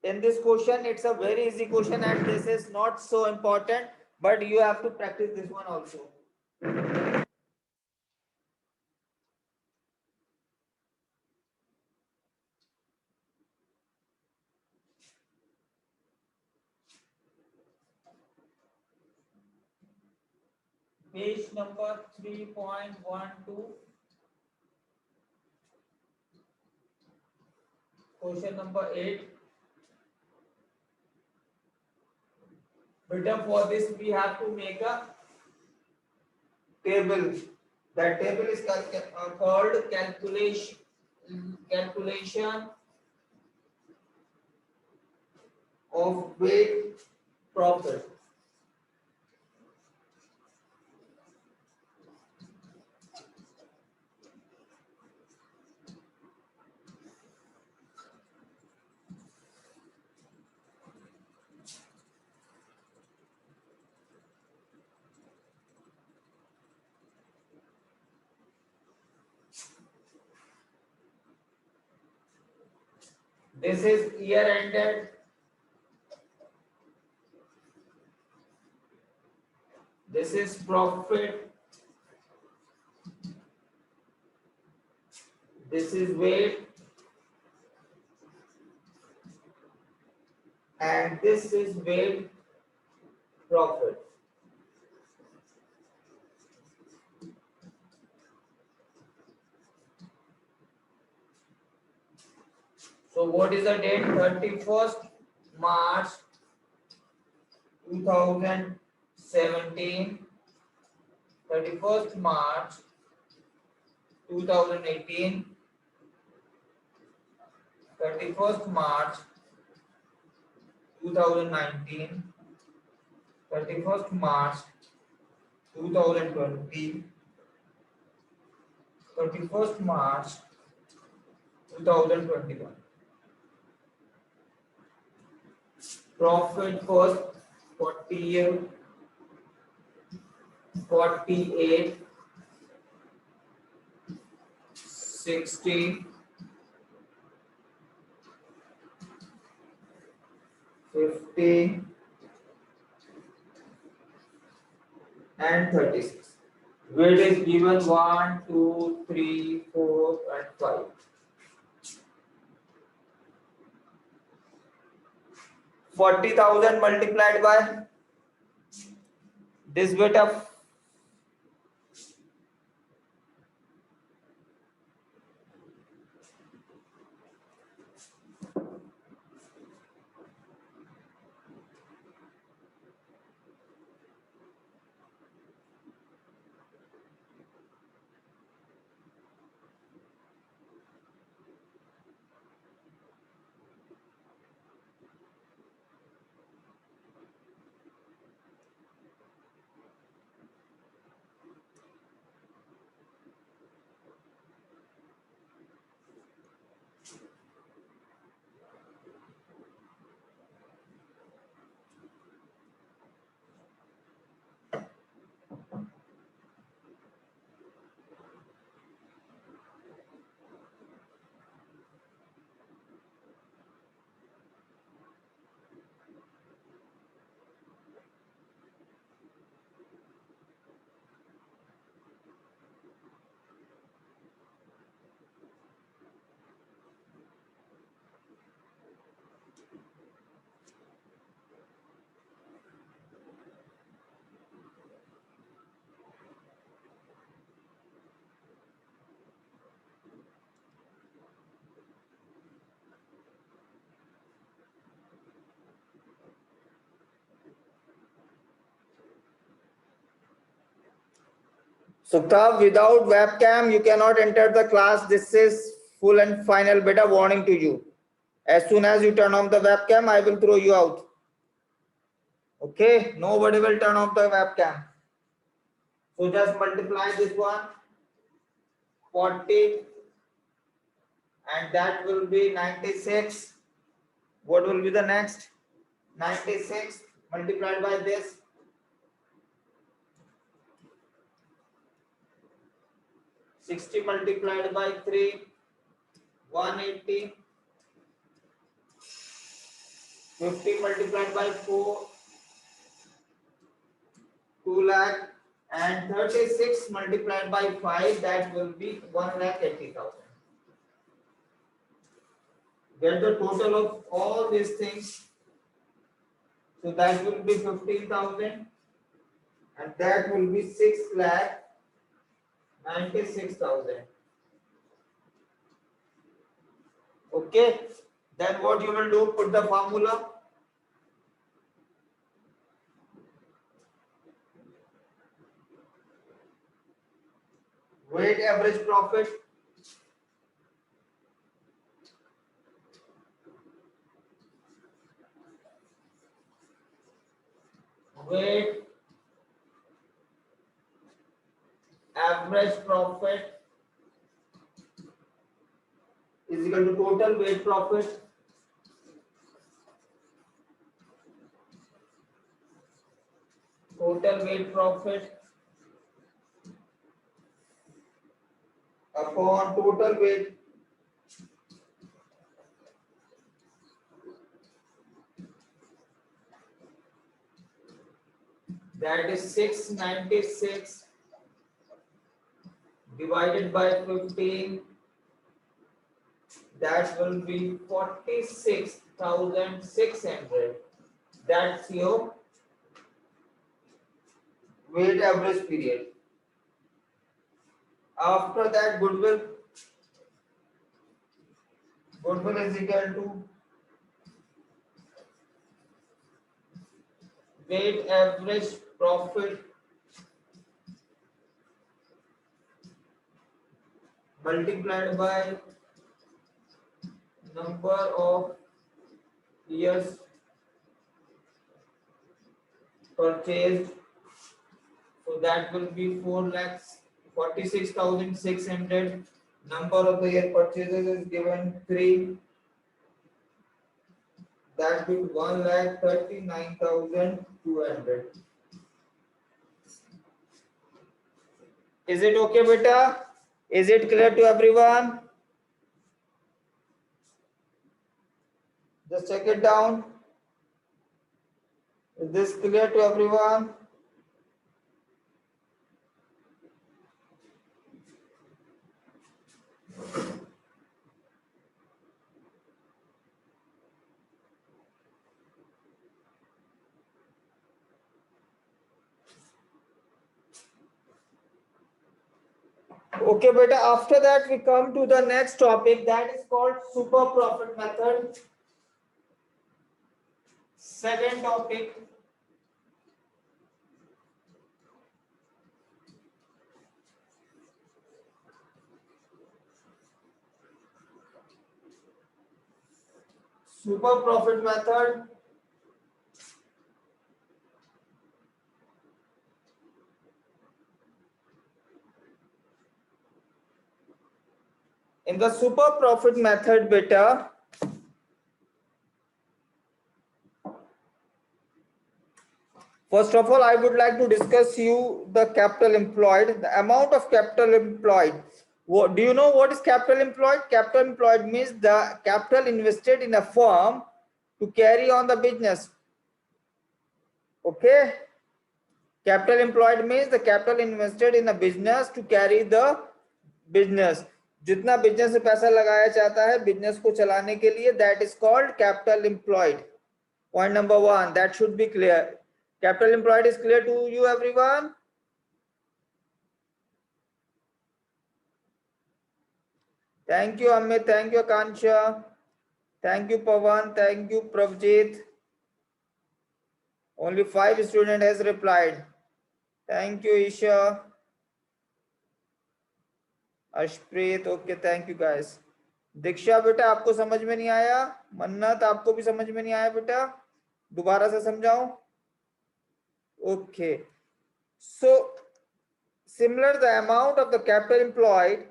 in this question. It's a very easy question and this is not so important, but you have to practice this one also. Page number 3.12, question number 8. But for this we have to make a table. That table is called calculation of weight profit. This is year ended. This is profit. This is weight. And this is weight profit. So what is the date? 31st March 2017, 31st March 2018, 31st March 2019, 31st March 2020, 31st March 2021. Profit first 40, 48, 60, 50 and 36. Weight is given 1, 2, 3, 4 and 5. $40,000 multiplied by this weight of Sukta, without webcam, you cannot enter the class. This is full and final beta warning to you. As soon as you turn on the webcam, I will throw you out. Okay, nobody will turn off the webcam. So just multiply this one, 40, and that will be 96. What will be the next? 96 multiplied by this. 60 multiplied by 3, 180. 50 multiplied by 4, 2 lakh, and 36 multiplied by 5, that will be 1,80,000. Get the total of all these things. So that will be 15,000, and that will be 6,96,000. Okay. Then what you will do? Put the formula. Weight average profit. Weight average profit is equal to total weight profit upon total weight that is 696 divided by 15, that will be 46,600. That's your weight average period. After that, goodwill is equal to weight average profit multiplied by number of years purchased. So that will be 4,46,600. Number of the year purchases is given 3. That will 1,39,200. Is it okay, beta? Is it clear to everyone? Just check it down. Is this clear to everyone? Okay, beta. After that, we come to the next topic, that is called super profit method. Second topic. Super profit method. In the super profit method, beta, first of all, I would like to discuss you the capital employed, the amount of capital employed. What, do you know what is capital employed? Capital employed means the capital invested in a firm to carry on the business. Okay. Capital employed means the capital invested in a business to carry the business. जितना business में पैसा लगाया जाता है business को चलाने के लिए, that is called capital employed. Point number 1, that should be clear. Capital employed is clear to you, everyone? Thank you, Amit. Thank you, Akansha. Thank you, Pawan. Thank you, Pravjit. Only 5 students has replied. Thank you, Isha. Ashpreet. Okay, thank you, guys. दीक्षा बेटा आपको समझ में नहीं आया? मन्नत आपको भी समझ में नहीं आया बेटा? दोबारा से समझाऊं? Okay. So, similar the amount of the capital employed,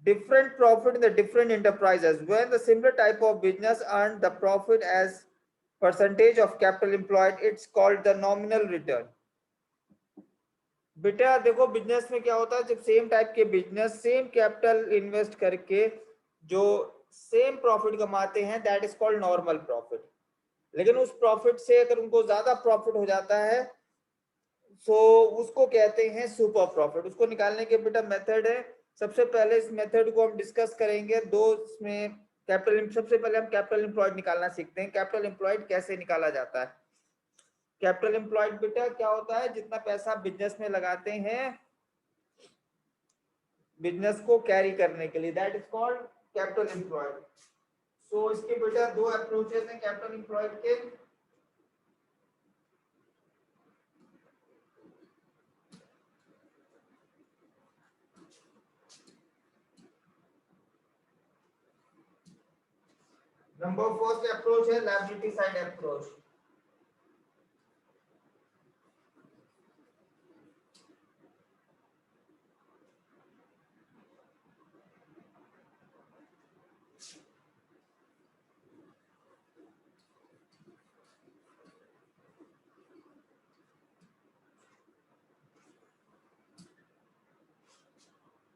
different profit in the different enterprises. When the similar type of business earned the profit as percentage of capital employed, it's called the nominal return. बेटा देखो business में क्या होता है, जब same type के business same capital invest करके जो सेम प्रॉफिट कमाते हैं, that is called normal profit. लेकिन उस प्रॉफिट से अगर उनको ज्यादा प्रॉफिट हो जाता है सो उसको कहते हैं सुपर प्रॉफिट। उसको निकालने के बेटा मेथड है। सबसे पहले इस मेथड को हम डिस्कस करेंगे दो इसमें कैपिटल। सबसे पहले हम कैपिटल एम्प्लॉयड निकालना सीखते हैं। कैपिटल एम्प्लॉयड कैसे निकाला जाता है? कैपिटल एम्प्लॉयड बेटा क्या होता है? जितना पैसा बिजनेस में लगाते हैं बिजनेस को कैरी करने के लिए, that is called capital employed. So इसके बेटा दो अप्रोचेस हैं कैपिटल एम्प्लॉयड के। नंबर फर्स्ट अप्रोच है लायबिलिटी साइड अप्रोच।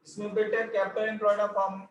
इसमें बेटा कैपिटल एम्प्लॉयड ऑफ फॉर्म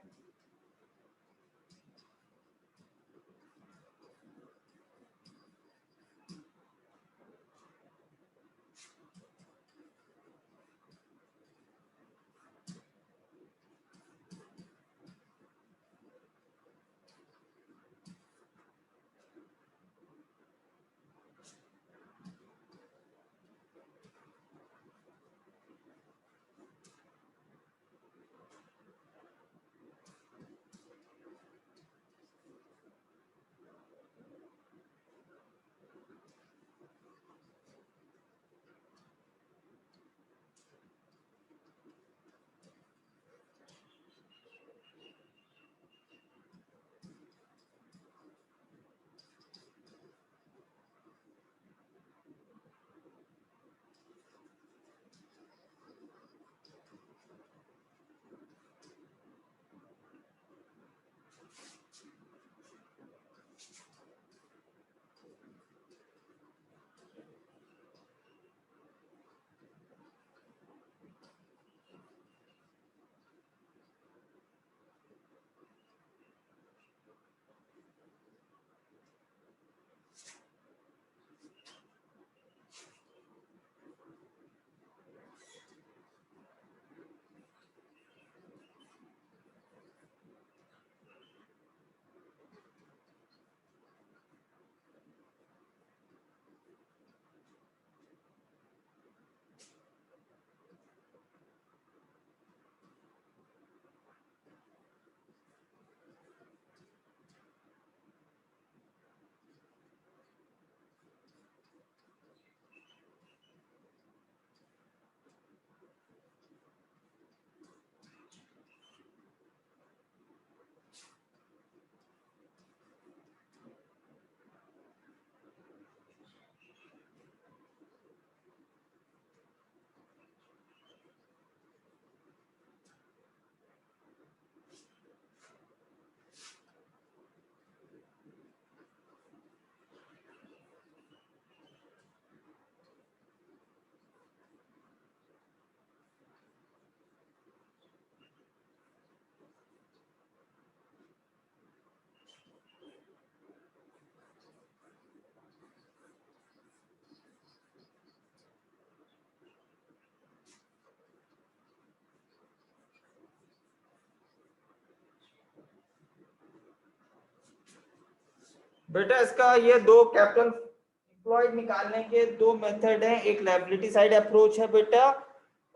बेटा इसका ये दो कैपिटल एम्प्लॉयड निकालने के दो मेथड हैं। एक लायबिलिटी साइड अप्रोच है बेटा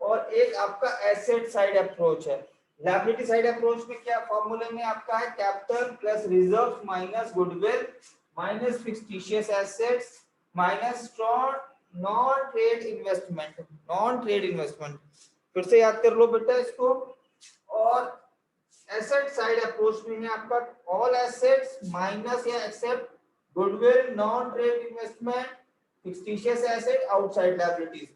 और एक आपका एसेट साइड अप्रोच है। लायबिलिटी साइड अप्रोच में क्या फॉर्मूले में आपका है capital plus reserve minus goodwill minus fictitious assets minus non trade investment. Non trade investment फिर से याद कर लो बेटा इसको। और एसेट साइड अप्रोच में है आपका ऑल एसेट्स माइनस या except goodwill non trade investment fictitious asset outside liabilities.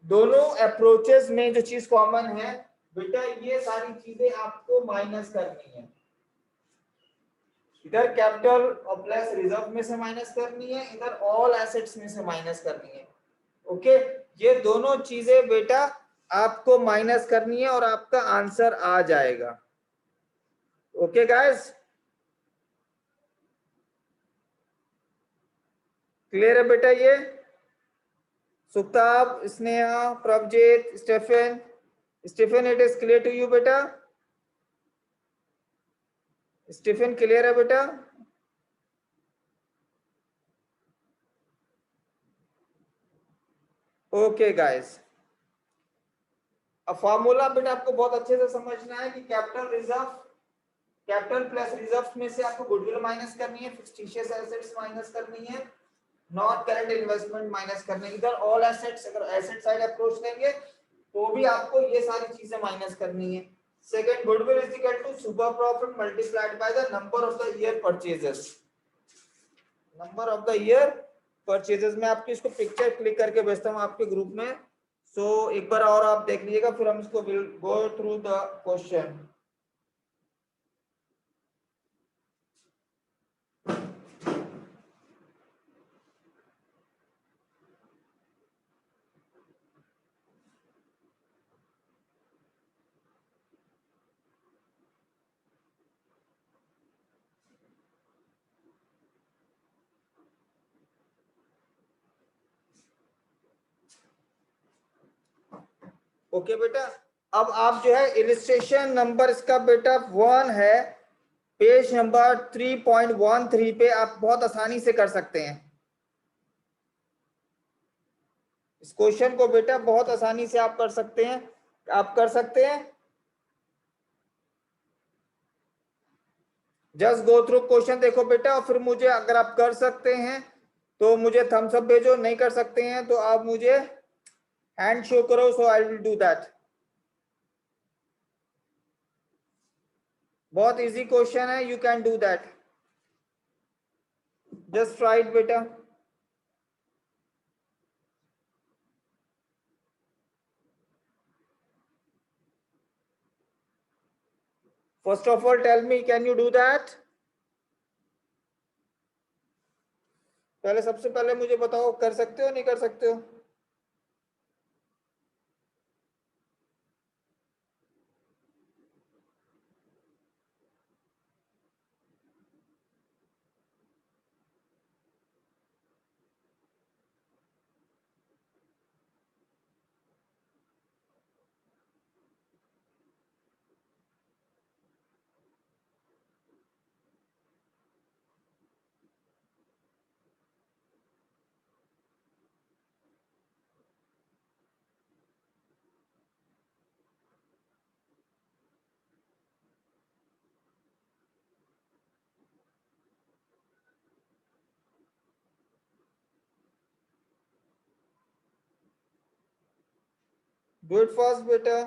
दोनों अप्रोचेस में जो चीज कॉमन है बेटा ये सारी चीजें आपको माइनस करनी है। इधर कैपिटल और प्लस रिजर्व में से माइनस करनी है, इधर ऑल एसेट्स में से माइनस करनी है। ओके ये दोनों चीजें बेटा आपको माइनस करनी है और आपका आंसर आ जाएगा। ओके गाइस क्लियर है बेटा? ये Suktab, Sneha, Prabhjeet, Stefan, Stephen, it is clear to you बेटा? स्टीफन क्लियर है बेटा? ओके गाइस, अब फॉर्मूला बेटा आपको बहुत अच्छे से समझना है कि capital reserve, capital plus reserve में से आपको गुडविल माइनस करनी है, फिक्सटिशियस एसेट्स माइनस करनी है, नॉन करंट इन्वेस्टमेंट माइनस करने की, इधर ऑल एसेट्स, अगर एसेट साइड अप्रोच लेंगे तो भी आपको ये सारी चीजें माइनस करनी है। Second, goodwill is equal to super profit multiplied by the number of the year purchases, number of the year purchases. में आपकी इसको पिक्चर क्लिक करके भेजता हूँ आपके ग्रुप में, सो एक बार और आप देख लीजिएगा, फिर हम इसको will go through the question. Okay बेटा, अब आप जो है इलिस्ट्रेशन नंबर इसका बेटा 1 है, पेज नंबर 3.13 पे आप बहुत आसानी से कर सकते हैं इस क्वेश्चन को बेटा, बहुत आसानी से आप कर सकते हैं, आप कर सकते हैं। जस्ट गो थ्रू क्वेश्चन देखो बेटा, और फिर मुझे, अगर आप कर सकते हैं तो मुझे थम्स अप भेजो, नहीं कर सकते हैं तो आप मुझे हैंड शो करो, so I will do that. बहुत इजी क्वेश्चन है, you can do that, just try it बेटा। First of all tell me, can you do that? पहले, सबसे पहले मुझे बताओ, कर सकते हो नहीं कर सकते हो? डू इट फास्ट बेटा।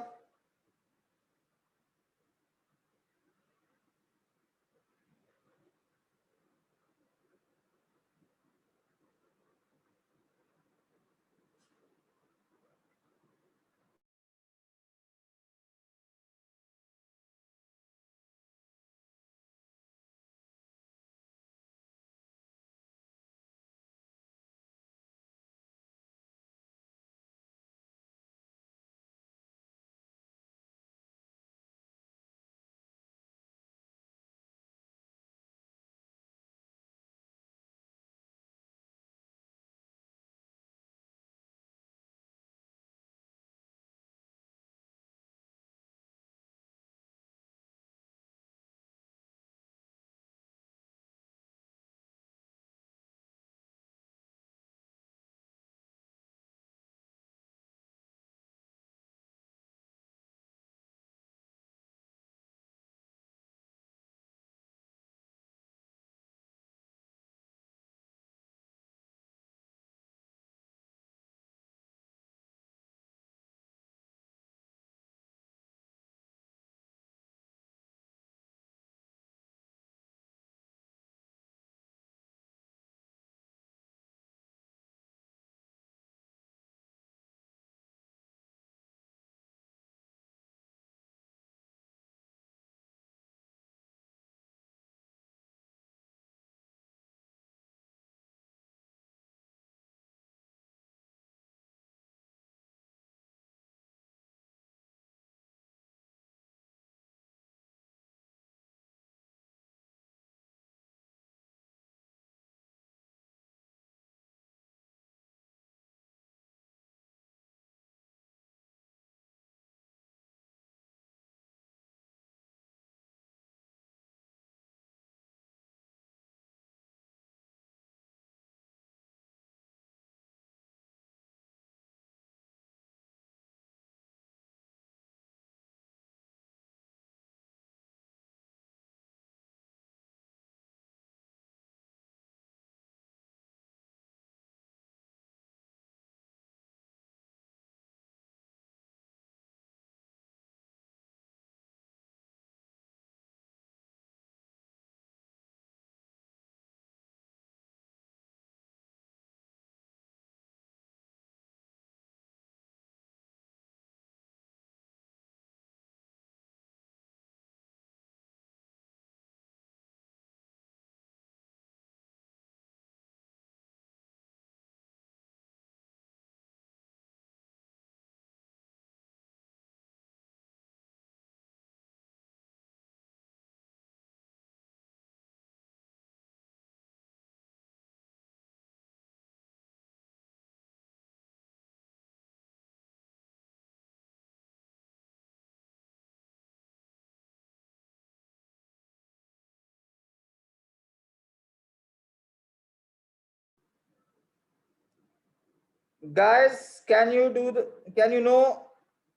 Guys, can you know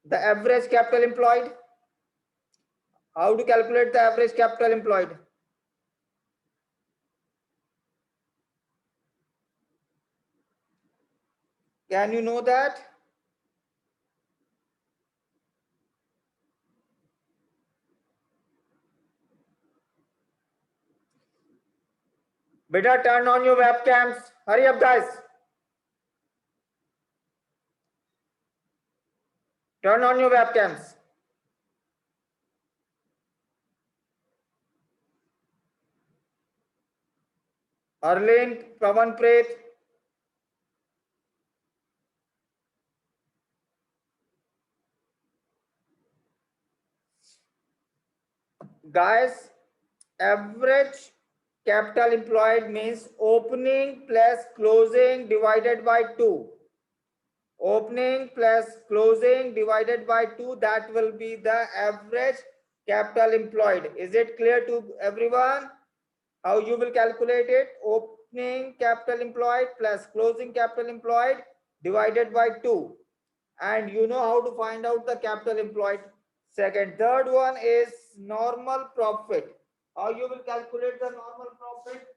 the average capital employed? How to calculate the average capital employed? Can you know that? Beta, turn on your webcams. Hurry up, guys. Turn on your webcams. Arlene, Pavanpreet. Guys, average capital employed means opening plus closing divided by 2. Opening plus closing divided by 2, that will be the average capital employed. Is it clear to everyone how you will calculate it? Opening capital employed plus closing capital employed divided by 2. And you know how to find out the capital employed. Second, third one is normal profit. How you will calculate the normal profit?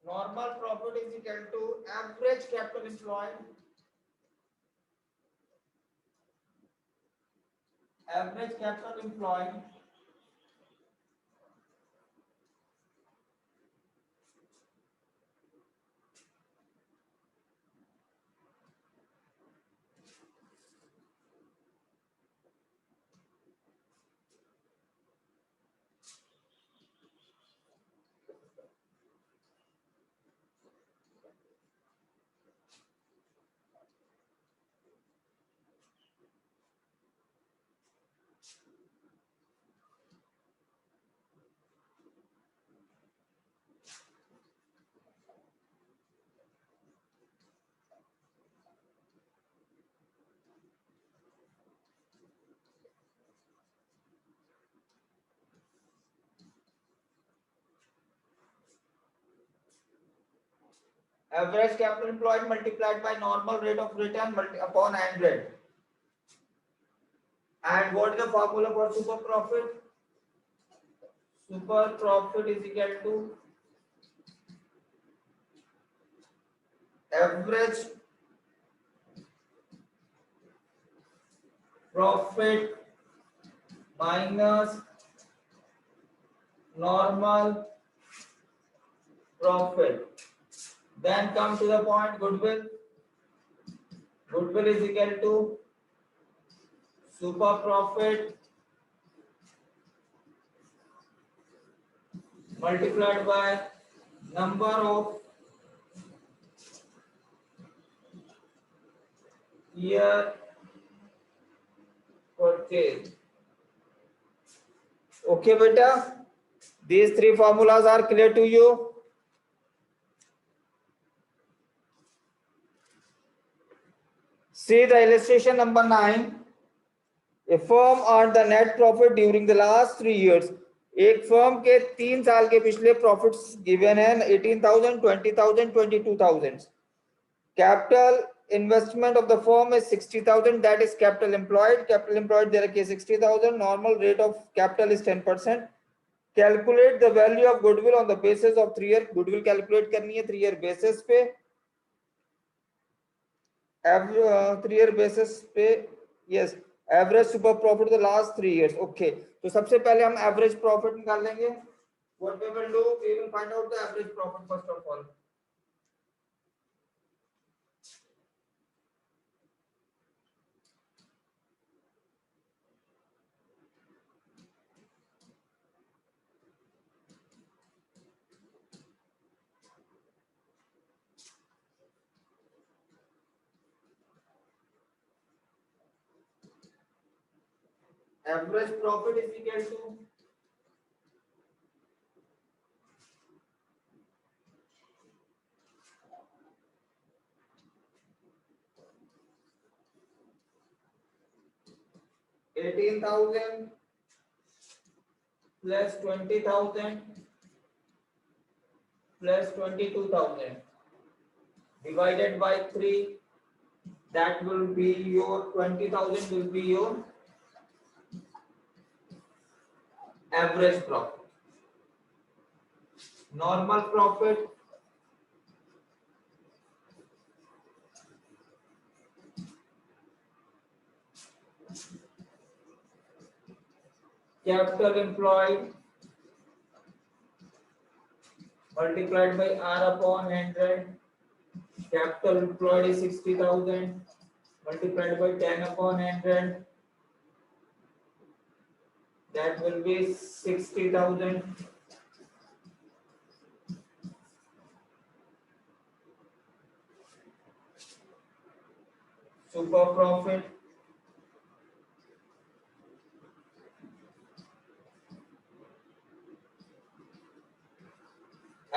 Normal profit is equal to average capital employed. Average capital employed average capital employed multiplied by normal rate of return upon 100. And what is the formula for super profit? Super profit is equal to average profit minus normal profit. Then come to the point goodwill. Goodwill is equal to super profit multiplied by number of year purchase. Okay, beta. These three formulas are clear to you. See the illustration number 9. A firm earned the net profit during the last 3 years. एक firm के 3 साल के पिछले profits given है 18,000, 20,000, 22,000. Capital investment of the firm is 60,000. That is capital employed. Capital employed there is 60,000. Normal rate of capital is 10%. Calculate the value of goodwill on the basis of 3 year. Goodwill calculate करनी है 3 year basis पे. 3 year basis पे. Yes. Average super profit the last 3 years. Okay. तो सबसे पहले हम average profit निकाल लेंगे. What we will do? We will find out the average profit first of all. Average profit is equal to $18,000 plus $20,000 plus 22,000 divided by 3, that will be your 20,000 will be your average profit. Normal profit, capital employed multiplied by R upon 100. Capital employed is 60,000 multiplied by 10 upon 100. That will be 60,000. Super profit,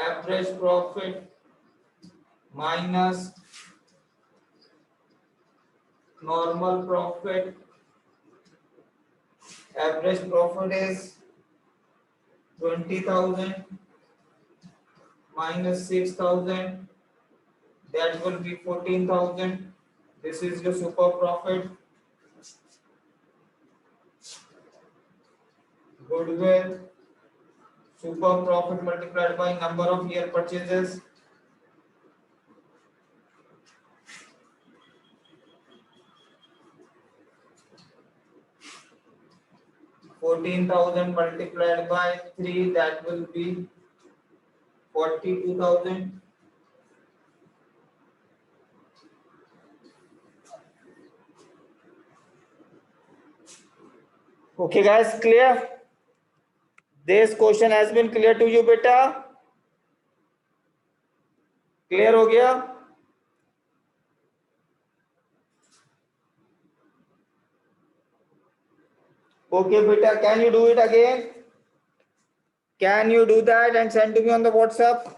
average profit minus normal profit. Average profit is 20,000 minus 6,000. That will be 14,000. This is your super profit. Goodwill, super profit multiplied by number of year purchases. $14,000 multiplied by 3, that will be 42,000. Okay guys, clear? This question has been clear to you beta? Clear हो गया? Okay beta, can you do it again? Can you do that and send to me on the WhatsApp?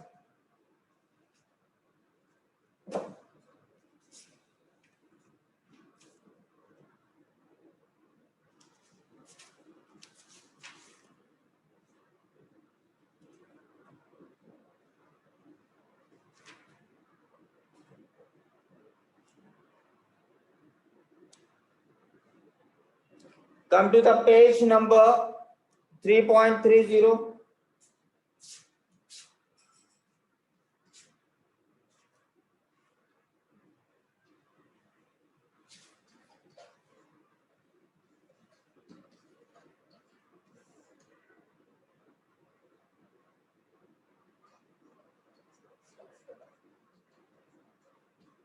Come to the page number 3.30.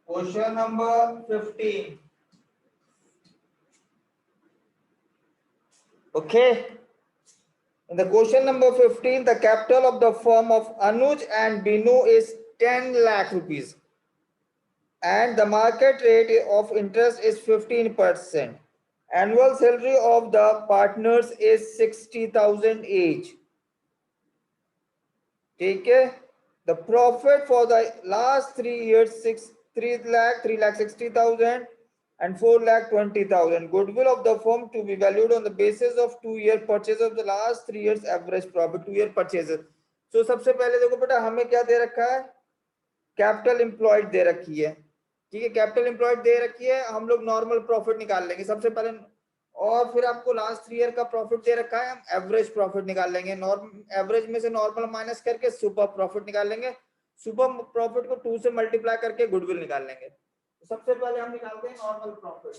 Question number 15. Okay. In the question number 15, the capital of the firm of Anuj and Binu is 10 lakh rupees. And the market rate of interest is 15%. Annual salary of the partners is 60,000 each. Take it. The profit for the last 3 years 3 lakh 60,000 and 4 lakh 20,000. Goodwill of the firm to be valued on the basis of 2-year purchase of the last 3 years average profit. 2-year purchases. So सबसे पहले देखो बेटा हमें क्या दे रखा है, capital employed दे रखी है, ठीक है, कैपिटल एम्प्लॉयड दे रखी है, हम लोग नॉर्मल प्रॉफिट निकाल लेंगे सबसे पहले, और फिर आपको लास्ट 3 ईयर का प्रॉफिट दे रखा है, हम एवरेज प्रॉफिट निकाल लेंगे, एवरेज में से नॉर्मल माइनस करके सुपर प्रॉफिट निकाल लेंगे, सुपर प्रॉफिट को 2 से मल्टीप्लाई करके गुडविल निकाल लेंगे। तो सबसे पहले हम निकालते हैं नॉर्मल प्रॉफिट।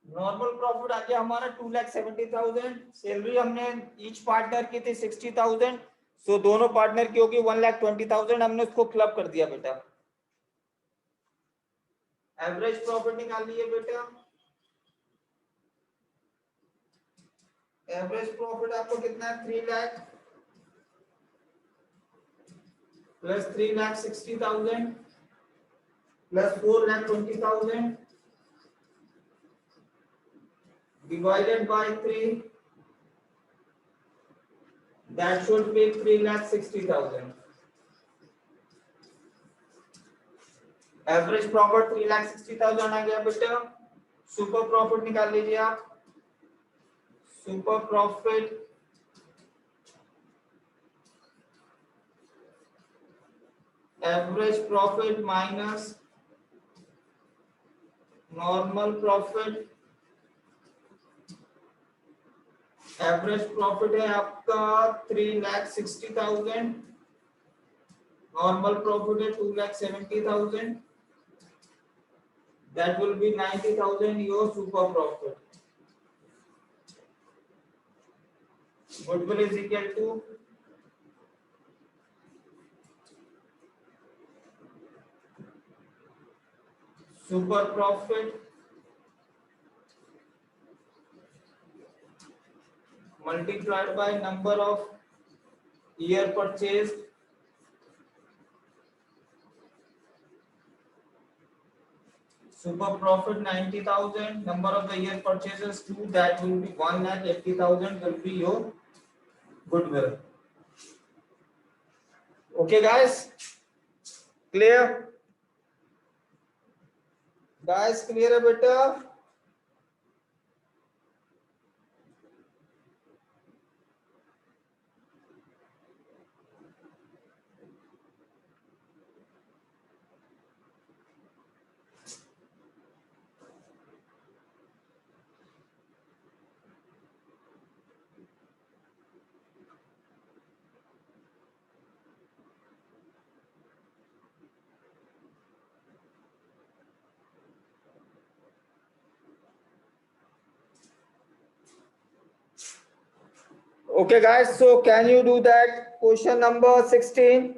नॉर्मल प्रॉफिट आ गया हमारा 2,70,000। सैलरी हमने ईच पार्टनर की थी 60,000, सो दोनों पार्टनर की होगी 1,20,000। हमने उसको क्लब कर दिया बेटा। एवरेज प्रॉफिट निकाल लिए बेटा। एवरेज प्रॉफिट आपको कितना है, 3 lakh plus 3,60,000 plus 4,20,000 divided by 3, that should be 3,60,000। Average profit 3,60,000 आ गया बेटा। सुपर प्रॉफिट निकाल लीजिए आप। Super profit average profit minus normal profit. Average profit है आपका 3,60,000, नॉर्मल प्रॉफिट है 2,70,000, that will be 90,000 your super profit। goodwill is equal to super profit multiplied by number of year purchased, super profit 90,000, number of the year purchases 2, that will be 1,80,000 will be your goodwill। okay guys, clear guys, clear है बेटा। okay guys, so can you do that question number 16?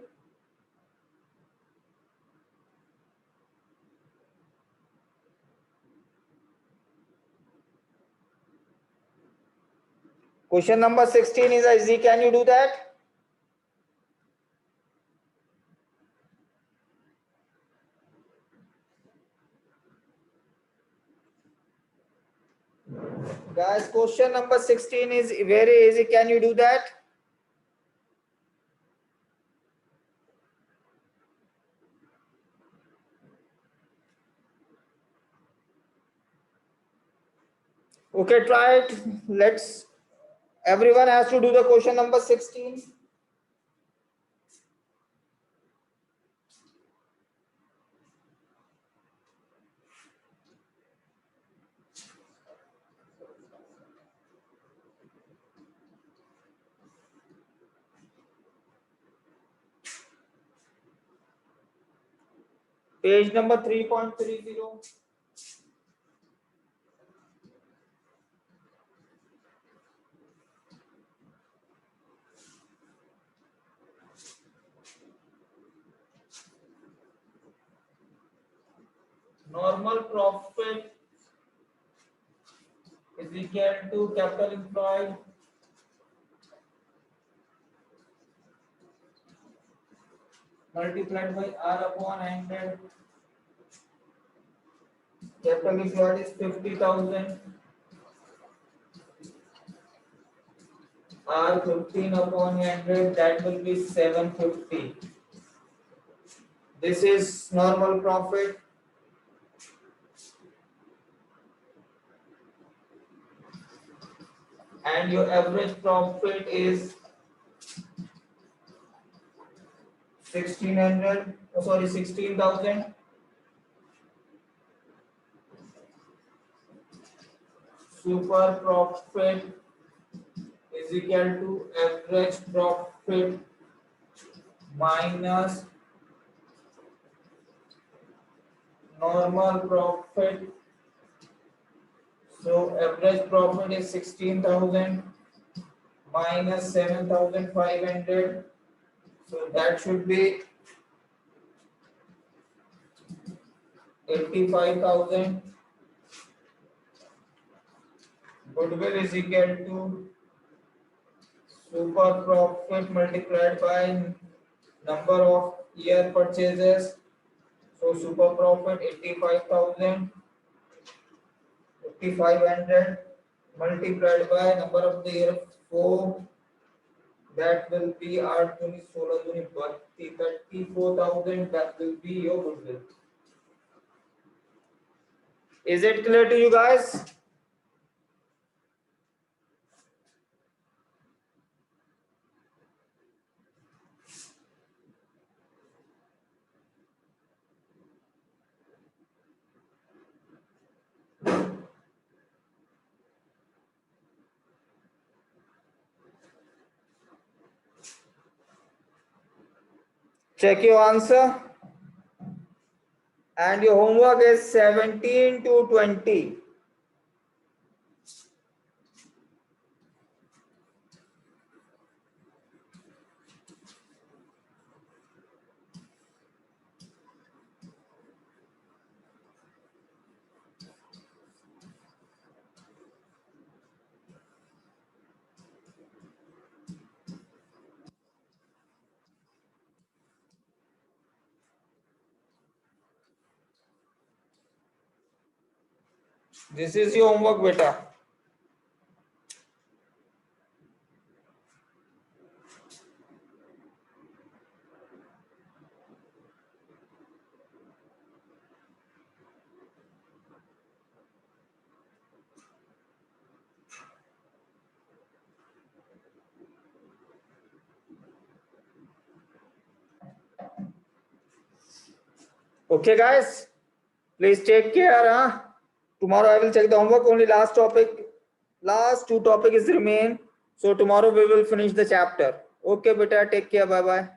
question number 16 is easy, can you do that? guys, question number 16 is very easy, can you do that? okay, try it. Let's, everyone has to do the question number 16। Page number 3.30। normal profit is equal to capital employed multiplied by R upon 100। capital employed is 50,000, R 15 upon 100, that will be 750। this is normal profit, and your average profit is 1,600, oh sorry, 16,000। super profit is equal to average profit minus normal profit So average profit is 16,000 minus 7,500. So that should be 85,000. Goodwill is equal to super profit multiplied by number of year purchases. So super profit 85,000, 5,500 multiplied by number of the year 4. That will be 8 दूनी 16 दूनी 32 34,000. That will be your goodwill. Is it clear to you guys? Check your answer. And your homework is 17 to 20. This is your homework, beta. Okay, guys, please take care. Huh? Tomorrow I will check the homework. Only last two topics remain. So tomorrow we will finish the chapter. Okay, beta, take care. Bye bye.